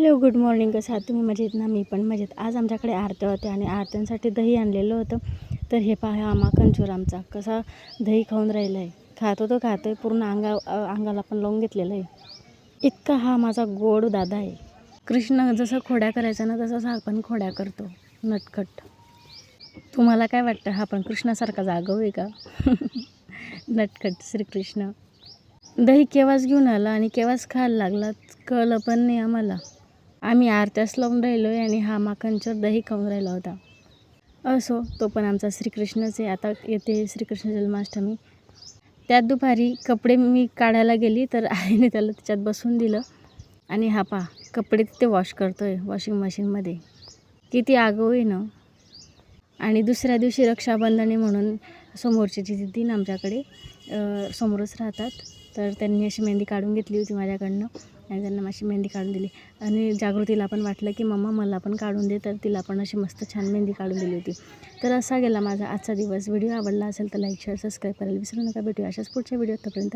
Hello, good morning. कसं आहात तुम्ही? मजेत ना? मी पण मजेत. आज आमच्याकडे आरत्या होत्या आणि आरत्यांसाठी दही आणलेलं होतं. तर हे पहा, आम्हा कंचूर आमचा कसा दही खाऊन राहिला आहे. खातो तो खातो आहे, पूर्ण अंगाला पण लावून घेतलेलं आहे. इतका हा माझा गोड दादा आहे. कृष्ण जसं खोड्या करायचा ना, तसंच हा पण खोड्या करतो, नटखट. तुम्हाला काय वाटतं, हा पण कृष्णासारखा जागव आहे का? नटखट श्रीकृष्ण. दही केव्हाच घेऊन आला आणि केव्हाच खायला लागला कळलं पण नाही आम्हाला. आम्ही आरत्यास लावून राहिलो आहे आणि हा माखनचोर दही खाऊन राहिला होता. असो, तो पण आमचा श्रीकृष्णच आहे. आता येते श्रीकृष्ण जन्माष्टमी. त्यात दुपारी कपडे मी काढायला गेली तर आईने त्याला त्याच्यात बसून दिलं आणि हा पहा, कपडे तिथे वॉश करतो आहे वॉशिंग मशीनमध्ये. किती आगाऊ आहे ना. आणि दुसऱ्या दिवशी रक्षाबंधन आहे म्हणून समोरची दीदी आमच्याकडे समोरच राहतात, तर त्यांनी अशी मेहंदी काढून घेतली होती माझ्याकडनं आणि त्यांना अशी मेहंदी काढून दिली. आणि जागृतीला पण वाटलं की मम्मा मला पण काढून दे, तर तिला पण अशी मस्त छान मेहंदी काढून दिली होती. तर असा गेला माझा आजचा दिवस. व्हिडिओ आवडला असेल तर लाईक शेअर सबस्क्राईब करायला विसरू नका. भेटूया अशाच पुढच्या व्हिडिओत. तोपर्यंत